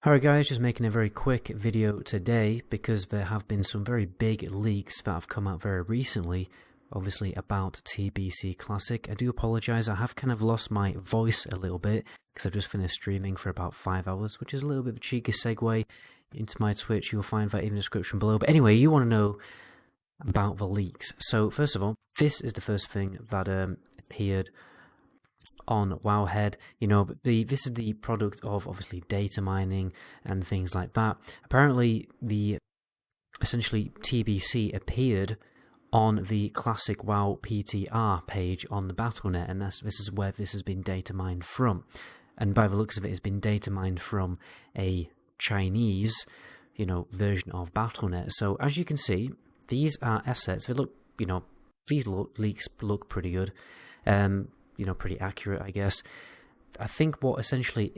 Alright guys, just making a very quick video today because there have been some very big leaks that have come out very recently, obviously about TBC Classic. I do apologise, I have kind of lost my voice a little bit because I've just finished streaming for about 5 hours, which is a little bit of a cheeky segue into my Twitch. You'll find that in the description below. But anyway, you want to know about the leaks. So first of all, this is the first thing that appeared on Wowhead. You know, this is the product of obviously data mining and things like that. Apparently, essentially TBC appeared on the classic WoW PTR page on the Battle.net, and this is where this has been data mined from. And by the looks of it, it's been data mined from a Chinese, version of Battle.net. So as you can see, these are assets. They look, these leaks look pretty good. Pretty accurate, I guess. I think what essentially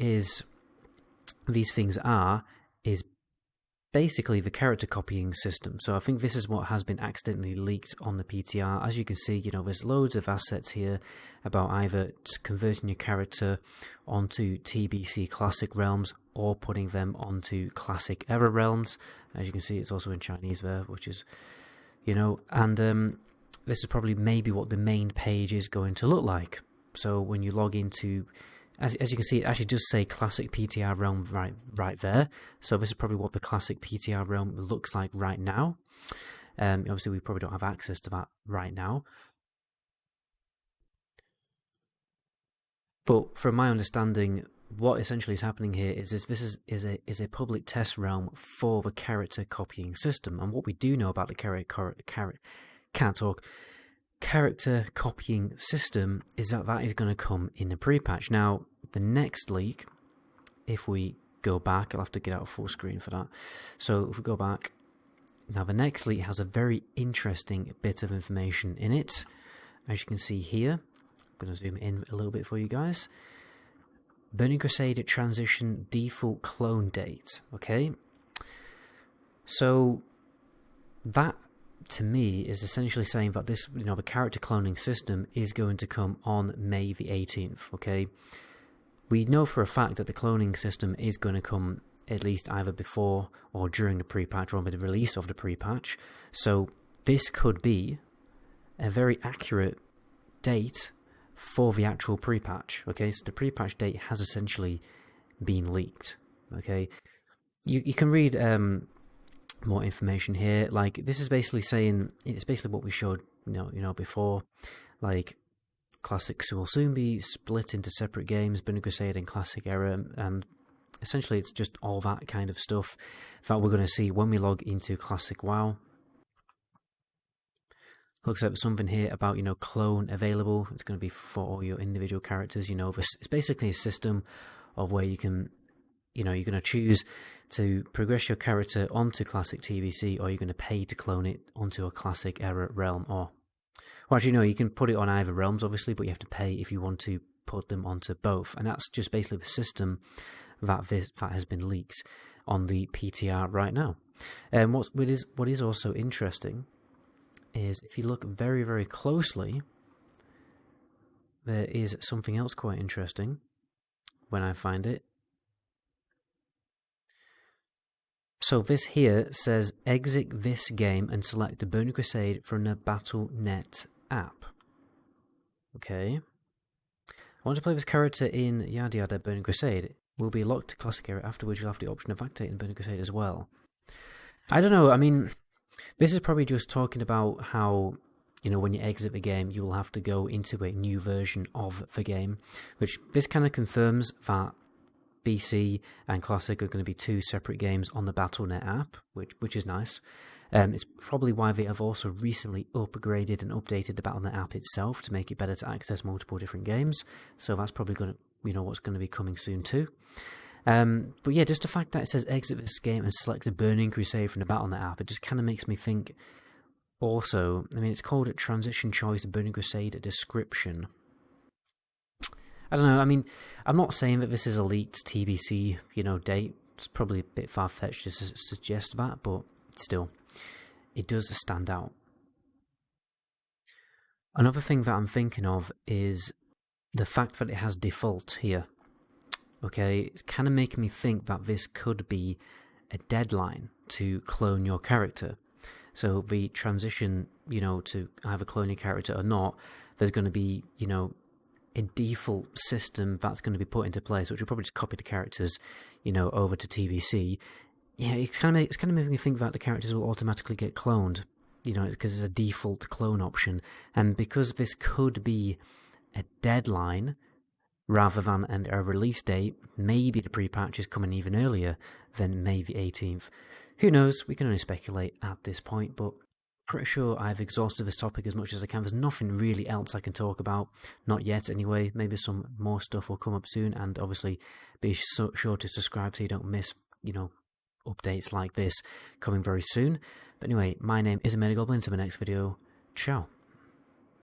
these things is basically the character copying system. So I think this is what has been accidentally leaked on the PTR. As you can see, there's loads of assets here about either converting your character onto TBC Classic realms or putting them onto Classic Era realms. As you can see, it's also in Chinese there, which is, and this is probably maybe what the main page is going to look like. So when you log into, as you can see, it actually does say Classic PTR Realm right there. So this is probably what the Classic PTR Realm looks like right now. Obviously, we probably don't have access to that right now. But from my understanding, what essentially is happening here is this is a public test realm for the character copying system. And what we do know about the character copying system is that is going to come in the pre-patch. Now, the next leak, if we go back, I'll have to get out of full screen for that. So if we go back, now the next leak has a very interesting bit of information in it. As you can see here, I'm going to zoom in a little bit for you guys. Burning Crusade transition default clone date. Okay, so that to me is essentially saying that this, the character cloning system is going to come on May the 18th, okay? We know for a fact that the cloning system is going to come at least either before or during the pre-patch or with the release of the pre-patch. So this could be a very accurate date for the actual pre-patch, okay? So the pre-patch date has essentially been leaked, okay? You can read more information here. Like, this is basically saying, it's basically what we showed before, like Classic will soon be split into separate games, Burning Crusade and Classic Era, and essentially it's just all that kind of stuff that we're going to see when we log into Classic WoW. Looks like there's something here about clone available. It's going to be for all your individual characters. It's basically a system of where you can you're going to choose to progress your character onto Classic TBC, or you're going to pay to clone it onto a Classic Era realm. Well, actually, no, you can put it on either realms, obviously, but you have to pay if you want to put them onto both. And that's just basically the system that has been leaked on the PTR right now. And what is also interesting is if you look very, very closely, there is something else quite interesting when I find it. So this here says exit this game and select the Burning Crusade from the Battle.net app. Okay. I want to play this character in yada yada Burning Crusade. Will be locked to Classic Era, afterwards you'll have the option of activating Burning Crusade as well. I don't know, I mean, this is probably just talking about how, when you exit the game, you will have to go into a new version of the game, which this kind of confirms that BC and Classic are going to be two separate games on the Battle.net app, which is nice. It's probably why they have also recently upgraded and updated the Battle.net app itself to make it better to access multiple different games. So that's probably going to, what's going to be coming soon too. But yeah, just the fact that it says exit this game and select the Burning Crusade from the Battle.net app, it just kind of makes me think. Also, I mean, it's called a transition choice Burning Crusade description. I don't know, I mean, I'm not saying that this is a leaked TBC, date. It's probably a bit far-fetched to suggest that, but still, it does stand out. Another thing that I'm thinking of is the fact that it has default here. okay, it's kind of making me think that this could be a deadline to clone your character. So the transition, to either clone your character or not, there's going to be, a default system that's going to be put into place, which will probably just copy the characters, over to TBC. Yeah, it's kind of making me think that the characters will automatically get cloned, because there's a default clone option. And because this could be a deadline rather than a release date, maybe the pre-patch is coming even earlier than May the 18th. Who knows? We can only speculate at this point, but pretty sure I've exhausted this topic as much as I can. There's nothing really else I can talk about. Not yet, anyway. Maybe some more stuff will come up soon, and obviously be sure to subscribe so you don't miss, updates like this coming very soon. But anyway, my name is MetaGoblin. Until my next video, ciao.